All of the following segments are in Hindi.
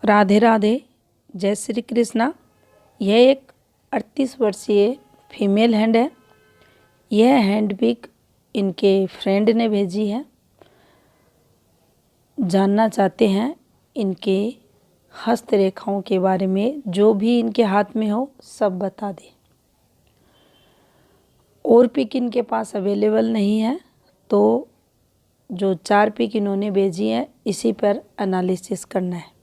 राधे राधे, जय श्री कृष्णा। यह एक 38 वर्षीय फीमेल हैंड है। यह हैंड पिक इनके फ्रेंड ने भेजी है। जानना चाहते हैं इनके हस्तरेखाओं के बारे में, जो भी इनके हाथ में हो सब बता दें। और पिक इनके पास अवेलेबल नहीं है, तो जो 4 पिक इन्होंने भेजी है इसी पर एनालिसिस करना है।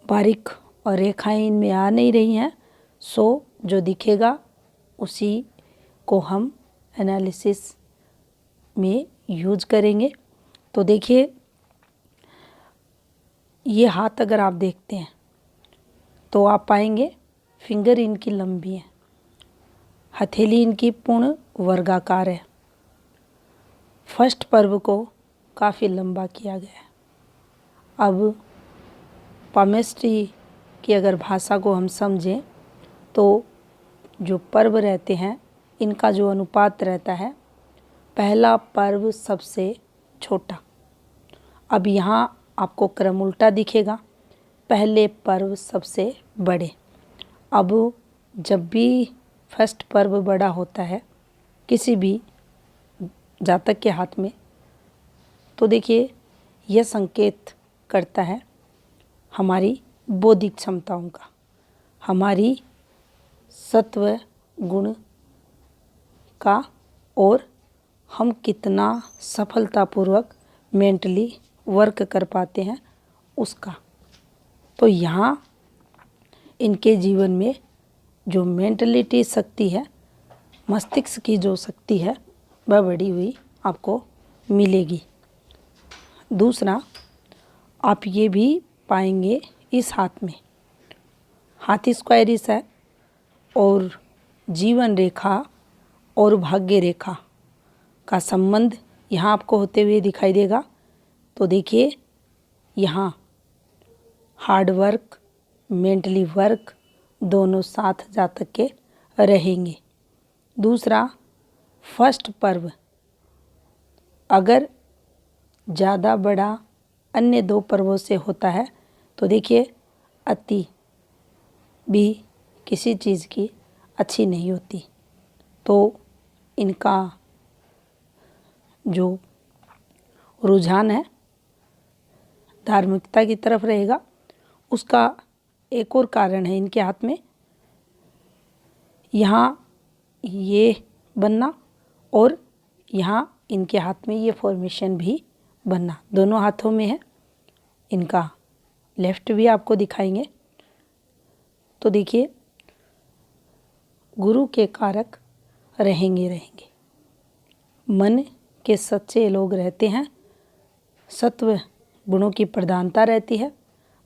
बारीक और रेखाएं इनमें आ नहीं रही हैं, सो जो दिखेगा उसी को हम एनालिसिस में यूज करेंगे। तो देखिए, ये हाथ अगर आप देखते हैं तो आप पाएंगे फिंगर इनकी लंबी है, हथेली इनकी पूर्ण वर्गाकार है। फर्स्ट पर्व को काफ़ी लंबा किया गया है। अब पामेस्ट्री की अगर भाषा को हम समझें तो जो पर्व रहते हैं इनका जो अनुपात रहता है, पहला पर्व सबसे छोटा। अब यहाँ आपको क्रम उल्टा दिखेगा, पहले पर्व सबसे बड़े। अब जब भी फर्स्ट पर्व बड़ा होता है किसी भी जातक के हाथ में, तो देखिए यह संकेत करता है हमारी बौद्धिक क्षमताओं का, हमारी सत्व गुण का, और हम कितना सफलतापूर्वक मेंटली वर्क कर पाते हैं उसका। तो यहाँ इनके जीवन में जो मेंटलिटी शक्ति है, मस्तिष्क की जो शक्ति है, वह बढ़ी हुई आपको मिलेगी। दूसरा, आप ये भी पाएंगे इस हाथ में हाथ स्क्वायरिस है, और जीवन रेखा और भाग्य रेखा का संबंध यहाँ आपको होते हुए दिखाई देगा। तो देखिए, यहाँ हार्ड वर्क, मेंटली वर्क दोनों साथ जातक के रहेंगे। दूसरा, फर्स्ट पर्व अगर ज़्यादा बड़ा अन्य 2 पर्वों से होता है तो देखिए अति भी किसी चीज़ की अच्छी नहीं होती। तो इनका जो रुझान है धार्मिकता की तरफ रहेगा। उसका एक और कारण है इनके हाथ में यहाँ ये बनना, और यहाँ इनके हाथ में ये फॉर्मेशन भी बनना, दोनों हाथों में है। इनका लेफ्ट भी आपको दिखाएंगे। तो देखिए, गुरु के कारक रहेंगे। मन के सच्चे लोग रहते हैं, सत्व गुणों की प्रधानता रहती है,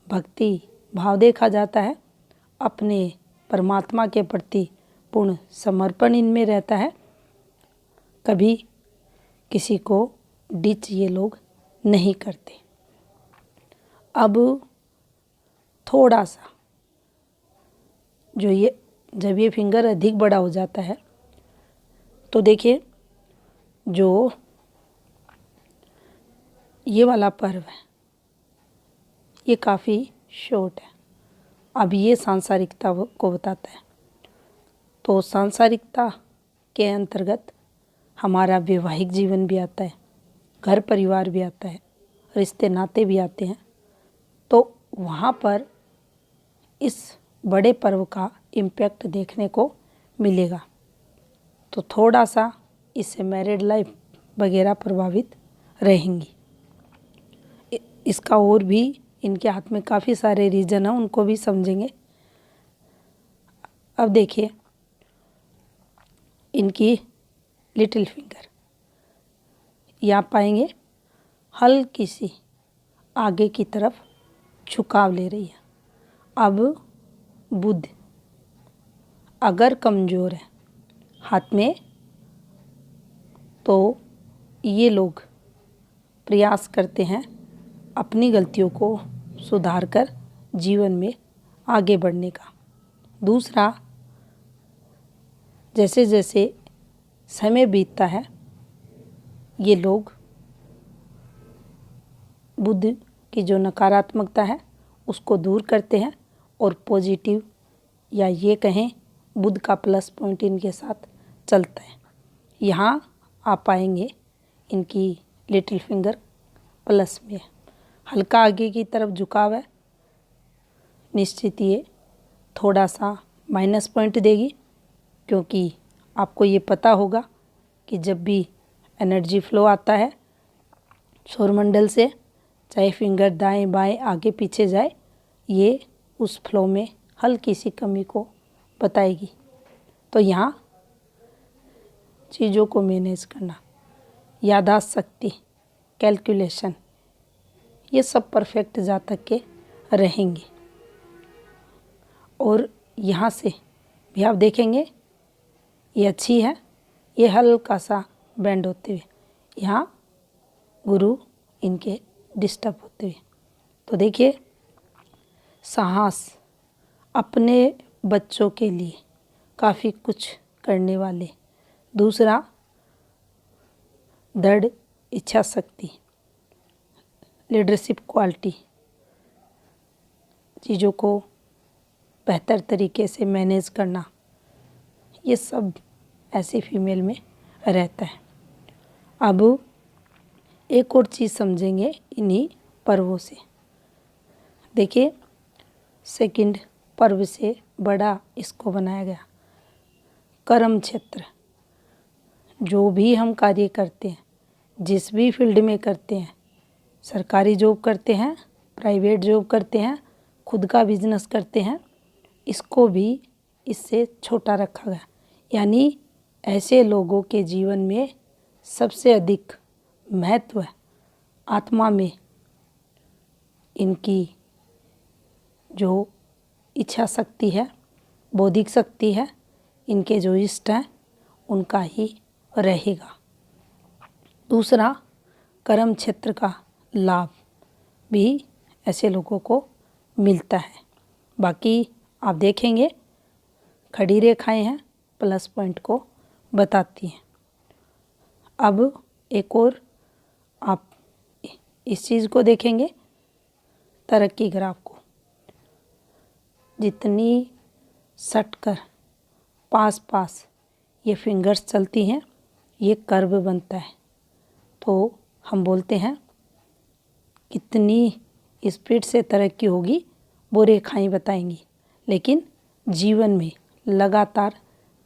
भक्ति भाव देखा जाता है, अपने परमात्मा के प्रति पूर्ण समर्पण इनमें रहता है। कभी किसी को डिच ये लोग नहीं करते। अब थोड़ा सा जब ये फिंगर अधिक बड़ा हो जाता है तो देखिए, जो ये वाला पर्व है ये काफ़ी शॉर्ट है। अब ये सांसारिकता को बताता है। तो सांसारिकता के अंतर्गत हमारा वैवाहिक जीवन भी आता है, घर परिवार भी आता है, रिश्ते नाते भी आते हैं। तो वहाँ पर इस बड़े पर्व का इम्पैक्ट देखने को मिलेगा। तो थोड़ा सा इससे मैरिड लाइफ वगैरह प्रभावित रहेंगी। इसका और भी इनके हाथ में काफ़ी सारे रीजन हैं, उनको भी समझेंगे। अब देखिए, इनकी लिटिल फिंगर यहाँ पाएंगे हल्की सी आगे की तरफ झुकाव ले रही है। अब बुध अगर कमज़ोर है हाथ में तो ये लोग प्रयास करते हैं अपनी गलतियों को सुधार कर जीवन में आगे बढ़ने का। दूसरा, जैसे जैसे समय बीतता है ये लोग बुध की जो नकारात्मकता है उसको दूर करते हैं और पॉजिटिव या ये कहें बुध का प्लस पॉइंट इनके साथ चलता है। यहाँ आप पाएंगे इनकी लिटिल फिंगर प्लस में है, हल्का आगे की तरफ झुकाव है। निश्चित ये थोड़ा सा माइनस पॉइंट देगी, क्योंकि आपको ये पता होगा कि जब भी एनर्जी फ्लो आता है सौरमंडल से, चाहे फिंगर दाएं बाएं आगे पीछे जाए, ये उस फ्लो में हल्की सी कमी को बताएगी। तो यहाँ चीज़ों को मैनेज करना, याददाश्त शक्ति, कैलकुलेशन, ये सब परफेक्ट जातक के रहेंगे। और यहाँ से भी आप देखेंगे ये अच्छी है, ये हल्का सा बेंड होते हुए, यहाँ गुरु इनके डिस्टर्ब होते हुए। तो देखिए साहस, अपने बच्चों के लिए काफ़ी कुछ करने वाले। दूसरा दृढ़ इच्छा शक्ति, लीडरशिप क्वालिटी, चीज़ों को बेहतर तरीके से मैनेज करना, ये सब ऐसी फीमेल में रहता है। अब एक और चीज़ समझेंगे इन्हीं पर्वों से। देखिए सेकंड पर्व से बड़ा इसको बनाया गया कर्म क्षेत्र। जो भी हम कार्य करते हैं, जिस भी फील्ड में करते हैं, सरकारी जॉब करते हैं, प्राइवेट जॉब करते हैं, खुद का बिजनेस करते हैं, इसको भी इससे छोटा रखा गया। यानी ऐसे लोगों के जीवन में सबसे अधिक महत्व है आत्मा में इनकी जो इच्छा शक्ति है, बौद्धिक शक्ति है, इनके जो इष्ट हैं उनका ही रहेगा। दूसरा कर्म क्षेत्र का लाभ भी ऐसे लोगों को मिलता है। बाकी आप देखेंगे खड़ी रेखाएं हैं, प्लस पॉइंट को बताती हैं। अब एक और आप इस चीज़ को देखेंगे, तरक्की ग्राफ को। जितनी सटकर पास पास ये फिंगर्स चलती हैं, ये कर्व बनता है। तो हम बोलते हैं कितनी स्पीड से तरक्की होगी वो रेखाएं बताएंगी, लेकिन जीवन में लगातार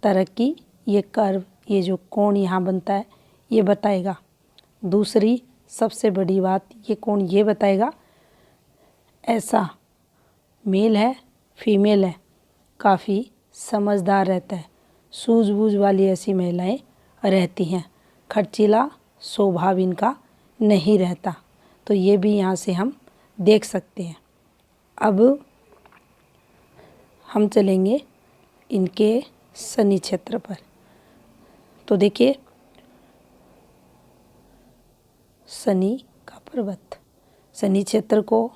तरक्की ये कर्व, ये जो कोण यहाँ बनता है, ये बताएगा। दूसरी सबसे बड़ी बात, ये कोण ये बताएगा ऐसा मेल है फीमेल है काफ़ी समझदार रहता है, सूझबूझ वाली ऐसी महिलाएं रहती हैं, खर्चीला स्वभाव इनका नहीं रहता। तो ये भी यहाँ से हम देख सकते हैं। अब हम चलेंगे इनके शनि क्षेत्र पर। तो देखिए शनि का पर्वत, शनि क्षेत्र को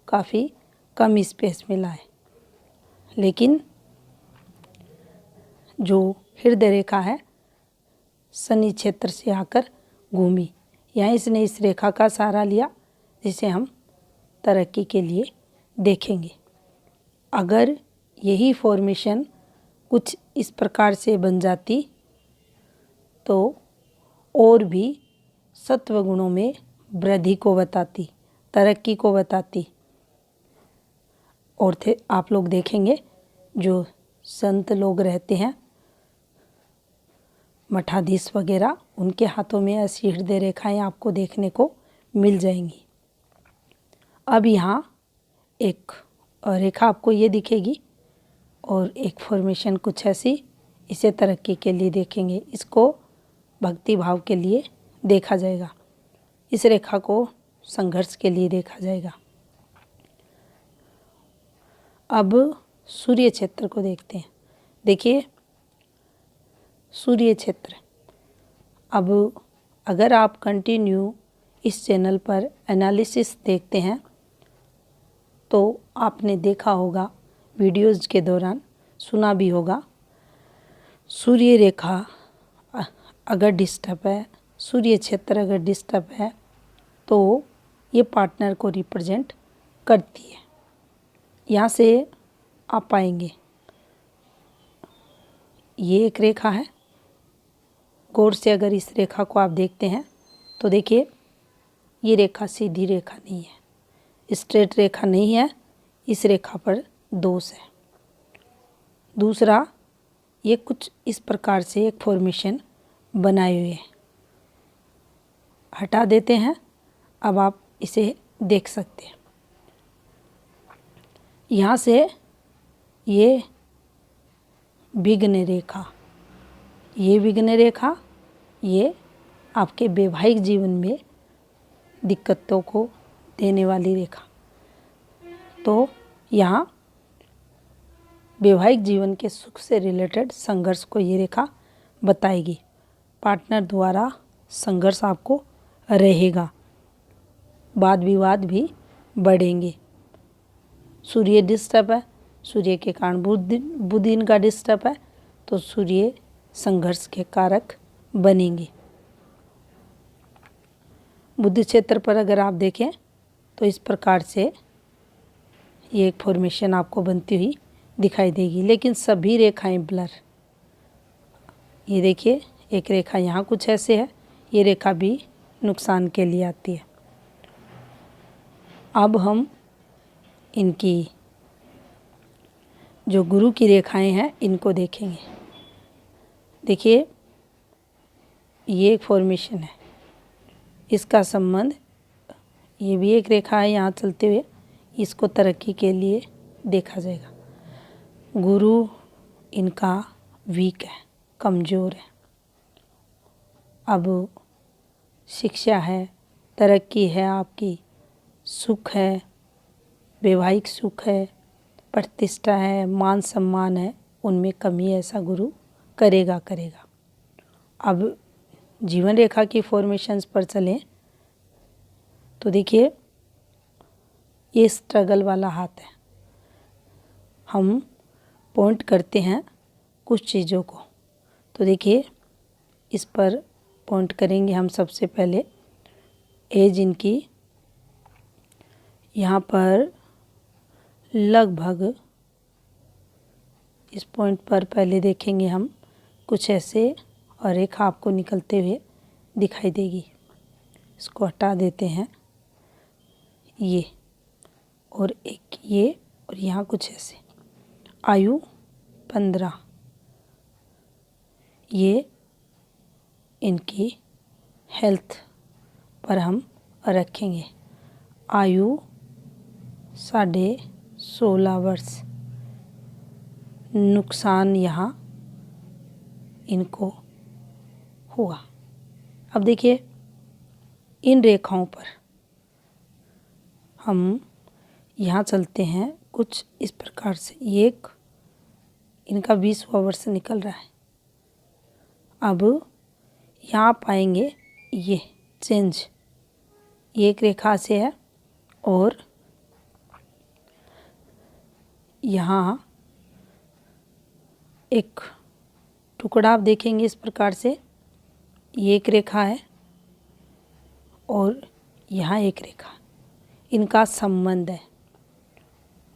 काफ़ी कम स्पेस मिला है, लेकिन जो हृदय रेखा है शनि क्षेत्र से आकर घूमी, यहाँ इसने इस रेखा का सहारा लिया, जिसे हम तरक्की के लिए देखेंगे। अगर यही फॉर्मेशन कुछ इस प्रकार से बन जाती तो और भी सत्व गुणों में वृद्धि को बताती, तरक्की को बताती। और थे आप लोग देखेंगे जो संत लोग रहते हैं, मठाधीश वगैरह, उनके हाथों में ऐसी हृदय रेखाएं आपको देखने को मिल जाएंगी। अब यहाँ एक रेखा आपको ये दिखेगी और एक फॉर्मेशन कुछ ऐसी, इसे तरक्की के लिए देखेंगे, इसको भक्ति भाव के लिए देखा जाएगा, इस रेखा को संघर्ष के लिए देखा जाएगा। अब सूर्य क्षेत्र को देखते हैं। देखिए सूर्य क्षेत्र, अब अगर आप कंटिन्यू इस चैनल पर एनालिसिस देखते हैं तो आपने देखा होगा, वीडियोज़ के दौरान सुना भी होगा, सूर्य रेखा अगर डिस्टर्ब है, सूर्य क्षेत्र अगर डिस्टर्ब है तो ये पार्टनर को रिप्रेजेंट करती है। यहाँ से आप पाएंगे ये एक रेखा है। गौर से अगर इस रेखा को आप देखते हैं तो देखिए ये रेखा सीधी रेखा नहीं है, स्ट्रेट रेखा नहीं है, इस रेखा पर दोष है। दूसरा, ये कुछ इस प्रकार से एक फॉर्मेशन बनाए हुए हैं। हटा देते हैं, अब आप इसे देख सकते हैं। यहाँ से ये विघ्न रेखा, ये विघ्न रेखा, ये आपके वैवाहिक जीवन में दिक्कतों को देने वाली रेखा। तो यहाँ वैवाहिक जीवन के सुख से रिलेटेड संघर्ष को ये रेखा बताएगी। पार्टनर द्वारा संघर्ष आपको रहेगा, वाद विवाद भी बढ़ेंगे। सूर्य डिस्टर्ब है, सूर्य के कारण बुध इनका डिस्टर्ब है, तो सूर्य संघर्ष के कारक बनेंगे। बुध क्षेत्र पर अगर आप देखें तो इस प्रकार से ये एक फॉर्मेशन आपको बनती हुई दिखाई देगी, लेकिन सभी रेखाएं ब्लर। ये देखिए एक रेखा यहाँ कुछ ऐसे है, ये रेखा भी नुकसान के लिए आती है। अब हम इनकी जो गुरु की रेखाएं हैं इनको देखेंगे। देखिए ये एक फॉर्मेशन है, इसका संबंध, ये भी एक रेखा है यहाँ चलते हुए, इसको तरक्की के लिए देखा जाएगा। गुरु इनका वीक है, कमज़ोर है। अब शिक्षा है, तरक्की है, आपकी सुख है, वैवाहिक सुख है, प्रतिष्ठा है, मान सम्मान है, उनमें कमी ऐसा गुरु करेगा। अब जीवन रेखा की फॉर्मेशंस पर चलें तो देखिए ये स्ट्रगल वाला हाथ है। हम पॉइंट करते हैं कुछ चीज़ों को, तो देखिए इस पर पॉइंट करेंगे हम। सबसे पहले एज इनकी यहाँ पर लगभग, इस पॉइंट पर पहले देखेंगे हम कुछ ऐसे, और रेखा आपको निकलते हुए दिखाई देगी। इसको हटा देते हैं, ये और एक ये, और यहाँ कुछ ऐसे। आयु 15, ये इनकी हेल्थ पर हम रखेंगे। आयु 16.5 वर्ष, नुकसान यहाँ इनको हुआ। अब देखिए इन रेखाओं पर हम यहाँ चलते हैं कुछ इस प्रकार से। ये एक इनका 20वां वर्ष निकल रहा है। अब यहाँ पाएंगे ये चेंज, ये एक रेखा से है, और यहाँ एक टुकड़ा आप देखेंगे इस प्रकार से, ये एक रेखा है और यहाँ एक रेखा, इनका संबंध है।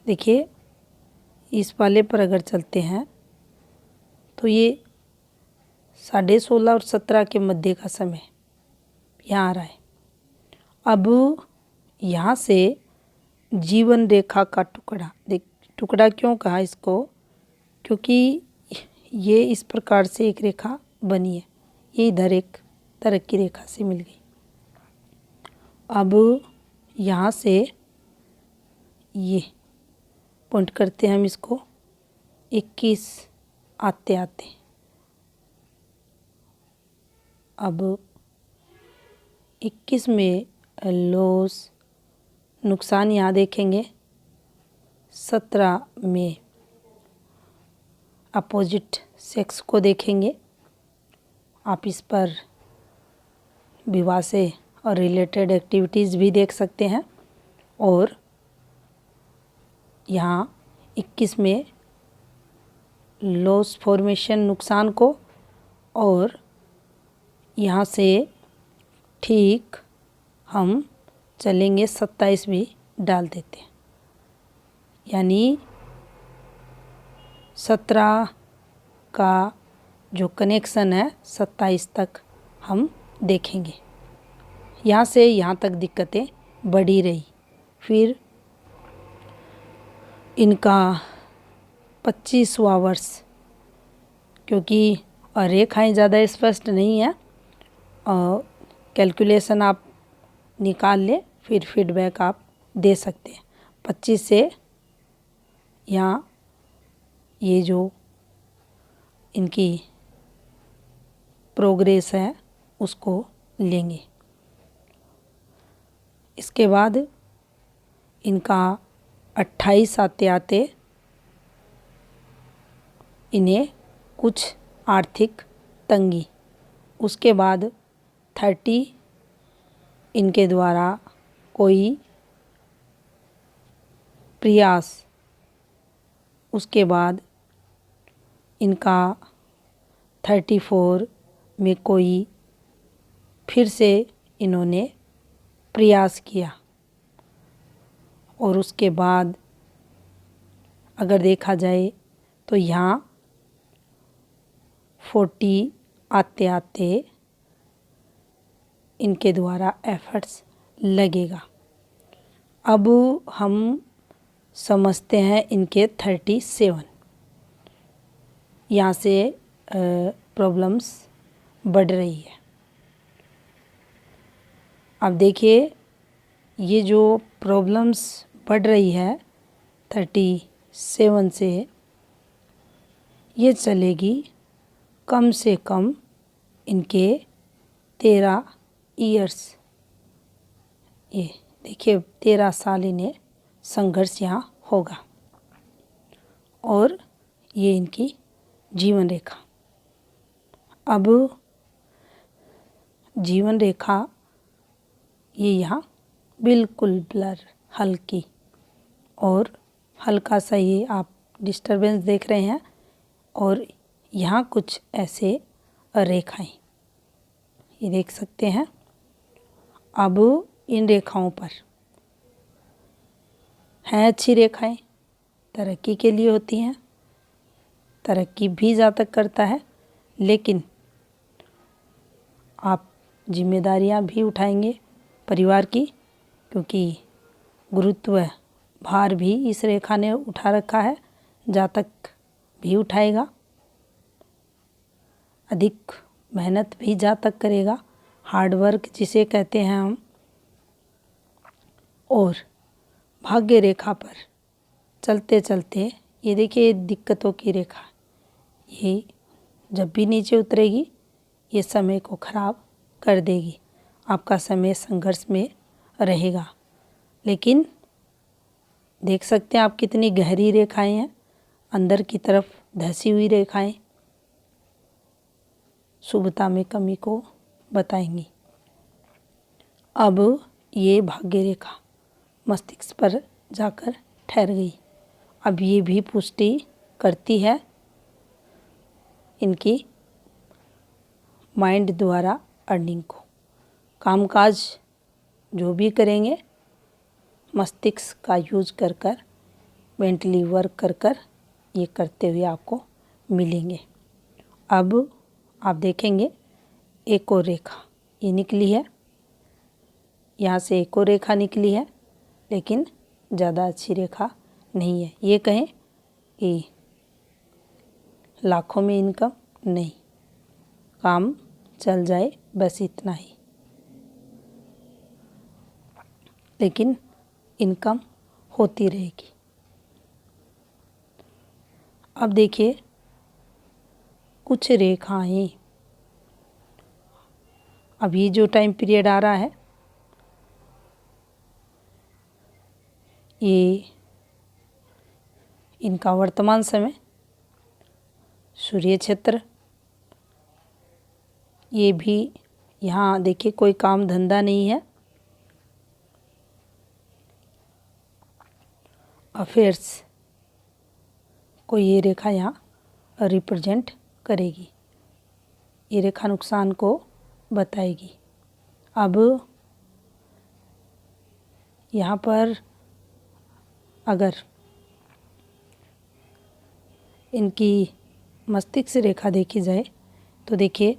देखिए इस वाले पर अगर चलते हैं तो ये 16.5 और 17 के मध्य का समय यहाँ आ रहा है। अब यहाँ से जीवन रेखा का टुकड़ा, टुकड़ा क्यों कहा इसको, क्योंकि ये इस प्रकार से एक रेखा बनी है, ये इधर एक तरक्की रेखा से मिल गई। अब यहाँ से ये पॉइंट करते हैं हम इसको 21 आते आते। अब 21 में लॉस, नुकसान यहाँ देखेंगे। 17 में अपोजिट सेक्स को देखेंगे। आप इस पर विवाह से और रिलेटेड एक्टिविटीज़ भी देख सकते हैं। और यहाँ 21 में लॉस फॉर्मेशन, नुकसान को, और यहाँ से ठीक हम चलेंगे 27 भी डाल देते हैं। यानी 17 का जो कनेक्शन है 27 तक हम देखेंगे। यहाँ से यहाँ तक दिक्कतें बढ़ी रही। फिर इनका 25वां वर्ष, क्योंकि रेखाएं ज़्यादा स्पष्ट नहीं है, कैलकुलेशन आप निकाल लें, फिर फीडबैक आप दे सकते हैं। 25 से यहाँ ये जो इनकी प्रोग्रेस है उसको लेंगे। इसके बाद इनका 28 आते आते इन्हें कुछ आर्थिक तंगी, उसके बाद 30 इनके द्वारा कोई प्रयास, उसके बाद इनका 34 में कोई फिर से इन्होंने प्रयास किया, और उसके बाद अगर देखा जाए तो यहाँ 40 आते आते इनके द्वारा एफर्ट्स लगेगा। अब हम समझते हैं इनके 37, यहाँ से प्रॉब्लम्स बढ़ रही है। अब देखिए ये जो प्रॉब्लम्स बढ़ रही है 37 से, ये चलेगी कम से कम इनके 13 ईयर्स। ये देखिए 13 साल इन्हें संघर्ष यहाँ होगा। और ये इनकी जीवन रेखा। अब जीवन रेखा ये यहाँ बिल्कुल ब्लर, हल्की, और हल्का सा ये आप डिस्टरबेंस देख रहे हैं, और यहाँ कुछ ऐसे रेखाएं ये देख सकते हैं। अब इन रेखाओं पर हैं अच्छी रेखाएं, तरक्की के लिए होती हैं, तरक्की भी जातक करता है, लेकिन आप जिम्मेदारियां भी उठाएंगे परिवार की, क्योंकि गुरुत्व भार भी इस रेखा ने उठा रखा है, जातक भी उठाएगा, अधिक मेहनत भी जातक करेगा, हार्डवर्क जिसे कहते हैं हम। और भाग्य रेखा पर चलते चलते ये देखिए दिक्कतों की रेखा, ये जब भी नीचे उतरेगी ये समय को खराब कर देगी, आपका समय संघर्ष में रहेगा। लेकिन देख सकते हैं आप कितनी गहरी रेखाएं हैं, अंदर की तरफ धसी हुई रेखाएं शुभता में कमी को बताएंगी। अब ये भाग्य रेखा मस्तिष्क पर जाकर ठहर गई। अब ये भी पुष्टि करती है इनकी माइंड द्वारा अर्निंग को। कामकाज जो भी करेंगे मस्तिष्क का यूज कर कर, मेंटली वर्क कर कर ये करते हुए आपको मिलेंगे। अब आप देखेंगे एक और रेखा ये निकली है, यहाँ से एक और रेखा निकली है, लेकिन ज़्यादा अच्छी रेखा नहीं है। ये कहें कि लाखों में इनकम नहीं, काम चल जाए बस इतना ही, लेकिन इनकम होती रहेगी। अब देखिए कुछ रेखाएं, अब ये जो टाइम पीरियड आ रहा है ये इनका वर्तमान समय, सूर्य क्षेत्र, ये भी यहाँ देखिए कोई काम धंधा नहीं है, अफेयर्स को ये रेखा यहाँ रिप्रेजेंट करेगी, ये रेखा नुकसान को बताएगी। अब यहाँ पर अगर इनकी मस्तिष्क रेखा देखी जाए तो देखिए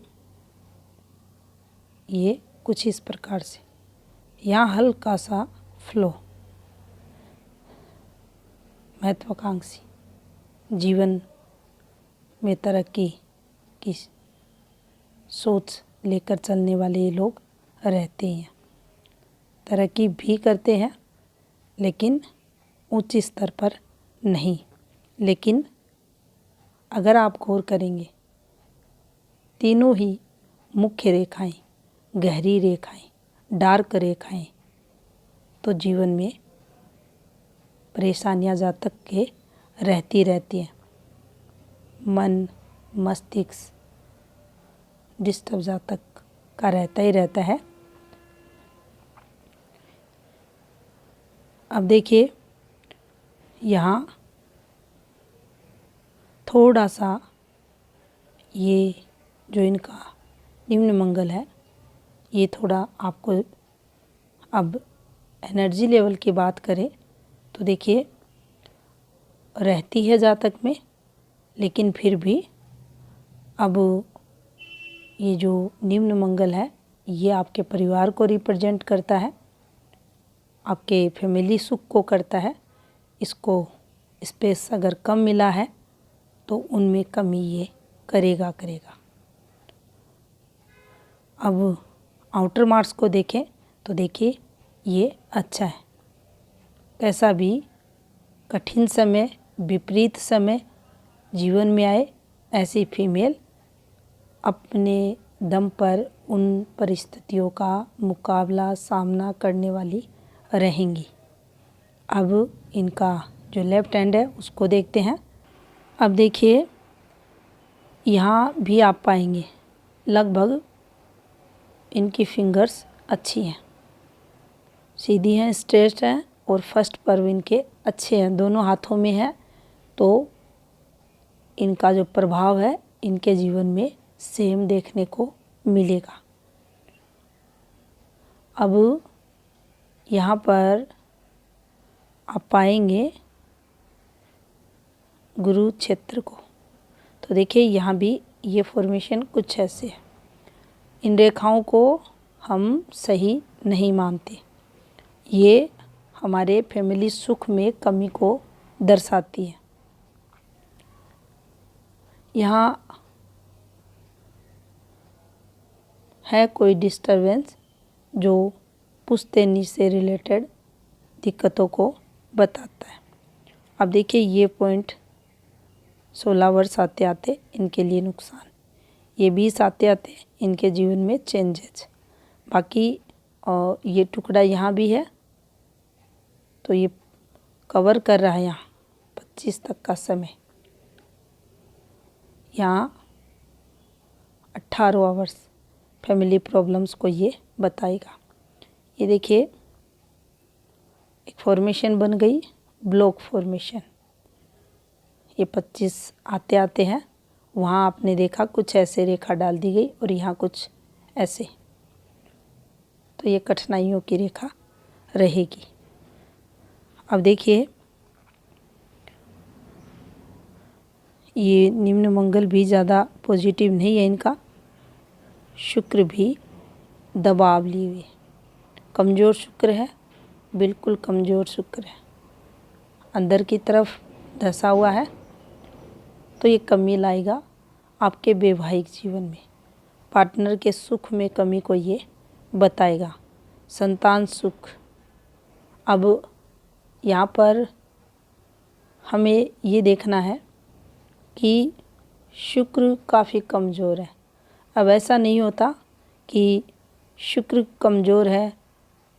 ये कुछ इस प्रकार से, यहाँ हल्का सा फ्लो, महत्वाकांक्षी, जीवन में तरक्की की सोच लेकर चलने वाले ये लोग रहते हैं। तरक्की भी करते हैं लेकिन उच्च स्तर पर नहीं। लेकिन अगर आप गौर करेंगे, तीनों ही मुख्य रेखाएं, गहरी रेखाएं, डार्क रेखाएं, तो जीवन में परेशानियां जातक के रहती हैं। मन मस्तिष्क डिस्टर्ब जातक का रहता ही रहता है। अब देखिए यहाँ थोड़ा सा ये जो इनका निम्न मंगल है, ये थोड़ा आपको, अब एनर्जी लेवल की बात करें तो देखिए रहती है जातक में, लेकिन फिर भी अब ये जो निम्न मंगल है ये आपके परिवार को रिप्रेजेंट करता है, आपके फैमिली सुख को करता है। इसको स्पेस अगर कम मिला है तो उनमें कमी ये करेगा। अब आउटर मार्क्स को देखें तो देखिए ये अच्छा है। कैसा भी कठिन समय, विपरीत समय जीवन में आए, ऐसी फीमेल अपने दम पर उन परिस्थितियों का मुकाबला, सामना करने वाली रहेंगी। अब इनका जो लेफ्ट हैंड है उसको देखते हैं। अब देखिए यहाँ भी आप पाएंगे लगभग इनकी फिंगर्स अच्छी हैं, सीधी हैं, स्ट्रेट हैं, और फर्स्ट पर्व इनके अच्छे हैं, दोनों हाथों में है। तो इनका जो प्रभाव है इनके जीवन में सेम देखने को मिलेगा। अब यहाँ पर आप पाएंगे गुरु क्षेत्र को, तो देखिए यहाँ भी ये फॉर्मेशन कुछ ऐसे है। इन रेखाओं को हम सही नहीं मानते, ये हमारे फैमिली सुख में कमी को दर्शाती है। यहाँ है कोई डिस्टरबेंस जो पुश्तैनी से रिलेटेड दिक्कतों को बताता है। अब देखिए ये पॉइंट 16 वर्ष आते आते इनके लिए नुकसान, ये 20 आते आते इनके जीवन में चेंजेज। बाकी ये टुकड़ा यहाँ भी है तो ये कवर कर रहा है यहाँ 25 तक का समय, यहाँ 18वां वर्ष फैमिली प्रॉब्लम्स को ये बताएगा। ये देखिए एक फॉर्मेशन बन गई, ब्लॉक फॉर्मेशन, ये 25 आते आते हैं, वहाँ आपने देखा कुछ ऐसे रेखा डाल दी गई और यहाँ कुछ ऐसे, तो ये कठिनाइयों की रेखा रहेगी। अब देखिए ये निम्न मंगल भी ज़्यादा पॉजिटिव नहीं है इनका, शुक्र भी दबाव लिए हुए, कमज़ोर शुक्र है, बिल्कुल कमज़ोर शुक्र है, अंदर की तरफ धंसा हुआ है। तो ये कमी लाएगा आपके वैवाहिक जीवन में, पार्टनर के सुख में कमी को ये बताएगा, संतान सुख। अब यहाँ पर हमें ये देखना है कि शुक्र काफ़ी कमज़ोर है। अब ऐसा नहीं होता कि शुक्र कमज़ोर है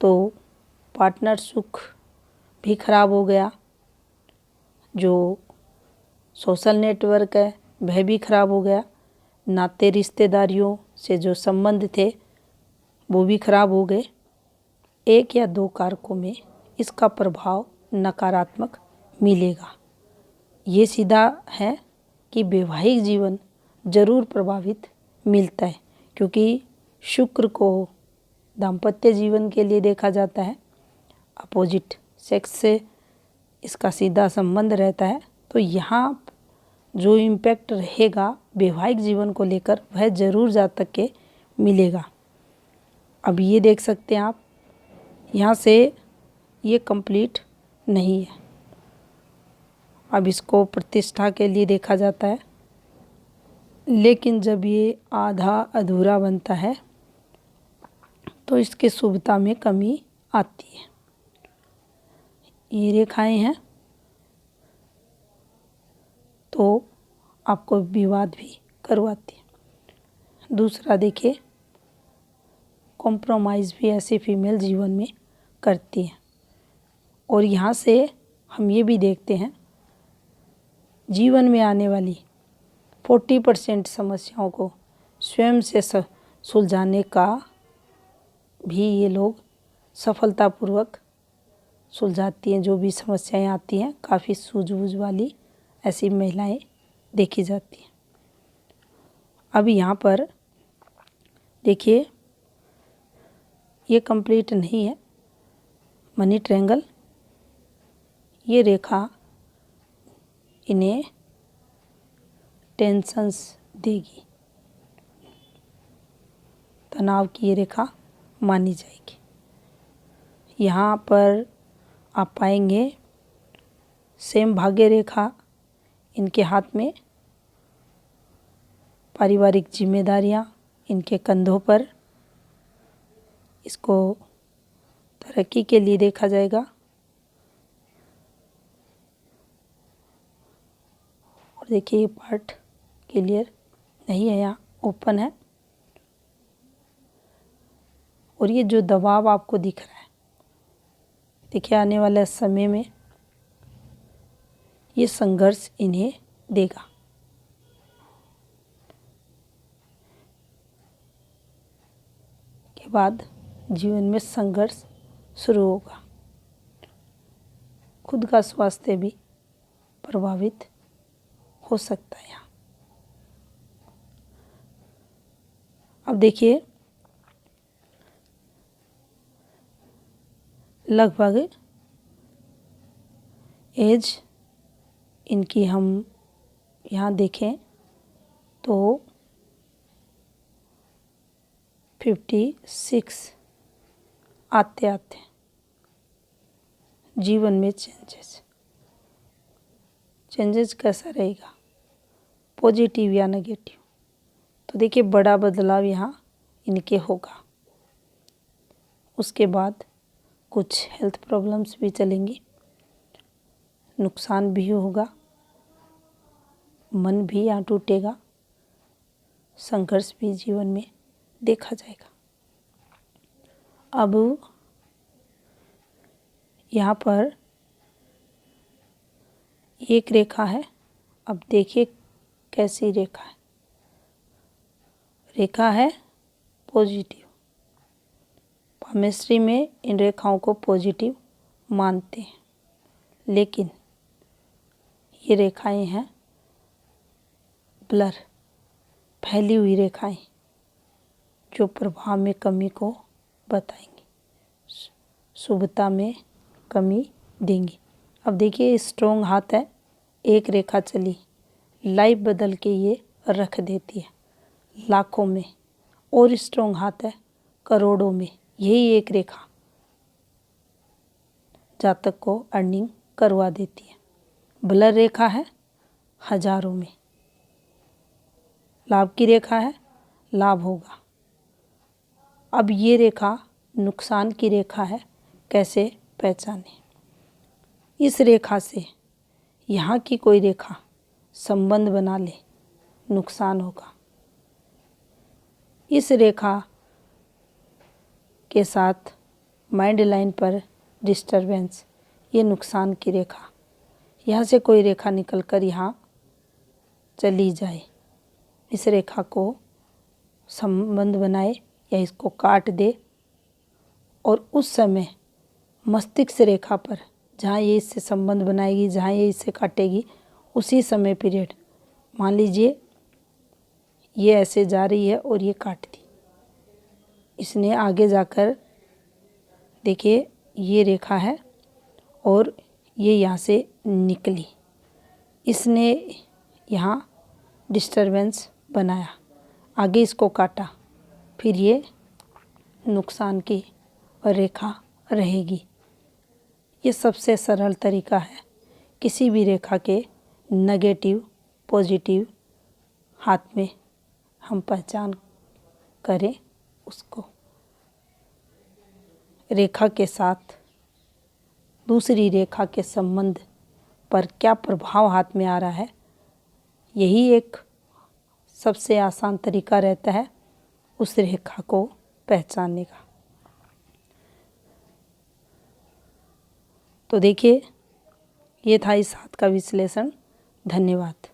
तो पार्टनर सुख भी खराब हो गया, जो सोशल नेटवर्क है वह भी खराब हो गया, नाते रिश्तेदारियों से जो संबंध थे वो भी खराब हो गए। एक या दो कारकों में इसका प्रभाव नकारात्मक मिलेगा। ये सीधा है कि वैवाहिक जीवन जरूर प्रभावित मिलता है, क्योंकि शुक्र को दाम्पत्य जीवन के लिए देखा जाता है, अपोजिट सेक्स से इसका सीधा संबंध रहता है। तो यहाँ जो इम्पैक्ट रहेगा वैवाहिक जीवन को लेकर वह जरूर जातक के मिलेगा। अब ये देख सकते हैं आप, यहाँ से ये कंप्लीट नहीं है। अब इसको प्रतिष्ठा के लिए देखा जाता है, लेकिन जब ये आधा अधूरा बनता है तो इसकी शुभता में कमी आती है। ये रेखाएं हैं तो आपको विवाद भी करवाती है। दूसरा देखिए, कॉम्प्रोमाइज़ भी ऐसे फीमेल जीवन में करती हैं। और यहाँ से हम ये भी देखते हैं, जीवन में आने वाली 40% समस्याओं को स्वयं से सुलझाने का भी ये लोग सफलतापूर्वक सुलझाती हैं। जो भी समस्याएं आती हैं काफ़ी सूझबूझ वाली ऐसी महिलाएं देखी जाती हैं। अब यहाँ पर देखिए, ये कंप्लीट नहीं है मनी ट्रायंगल। ये रेखा इन्हें टेंशन्स देगी, तनाव की ये रेखा मानी जाएगी। यहाँ पर आप पाएंगे सेम भाग्य रेखा, इनके हाथ में पारिवारिक जिम्मेदारियाँ इनके कंधों पर, इसको तरक्की के लिए देखा जाएगा। और देखिए ये पार्ट क्लियर नहीं है, यहाँ ओपन है। और ये जो दबाव आपको दिख रहा है, देखिए आने वाले समय में ये संघर्ष इन्हें देगा। के बाद जीवन में संघर्ष शुरू होगा। खुद का स्वास्थ्य भी प्रभावित हो सकता है। अब देखिए, लगभग एज इनकी हम यहाँ देखें तो 56 आते आते जीवन में चेंजेस कैसा रहेगा, पॉजिटिव या नेगेटिव। तो देखिए बड़ा बदलाव यहाँ इनके होगा। उसके बाद कुछ हेल्थ प्रॉब्लम्स भी चलेंगी, नुकसान भी होगा, मन भी यहाँ टूटेगा, संघर्ष भी जीवन में देखा जाएगा। अब यहाँ पर एक रेखा है। अब देखिए कैसी रेखा है। रेखा है पॉजिटिव। पामिस्ट्री में इन रेखाओं को पॉजिटिव मानते हैं, लेकिन ये रेखाएं हैं ब्लर, फैली हुई रेखाएं जो प्रभाव में कमी को बताएंगी, शुभता में कमी देंगी। अब देखिए स्ट्रॉन्ग हाथ है, एक रेखा चली, लाइफ बदल के ये रख देती है लाखों में। और स्ट्रॉन्ग हाथ है करोड़ों में। यही एक रेखा जातक को अर्निंग करवा देती है। ब्लर रेखा है हजारों में। लाभ की रेखा है, लाभ होगा। अब ये रेखा नुकसान की रेखा है, कैसे पहचाने? इस रेखा से यहाँ की कोई रेखा संबंध बना ले, नुकसान होगा। इस रेखा के साथ माइंड लाइन पर डिस्टरबेंस, ये नुकसान की रेखा। यहाँ से कोई रेखा निकलकर यहाँ चली जाए, इस रेखा को संबंध बनाए या इसको काट दे, और उस समय मस्तिष्क रेखा पर जहाँ ये इससे संबंध बनाएगी, जहाँ ये इससे काटेगी, उसी समय पीरियड मान लीजिए ये ऐसे जा रही है और ये काट दी, इसने आगे जाकर देखिए ये रेखा है और ये यहाँ से निकली, इसने यहाँ डिस्टरबेंस बनाया, आगे इसको काटा, फिर ये नुकसान की रेखा रहेगी। ये सबसे सरल तरीका है किसी भी रेखा के नेगेटिव पॉजिटिव हाथ में हम पहचान करें उसको। रेखा के साथ दूसरी रेखा के संबंध पर क्या प्रभाव हाथ में आ रहा है, यही एक सबसे आसान तरीका रहता है उस रेखा को पहचानने का। तो देखिए, ये था इस हाथ का विश्लेषण। धन्यवाद।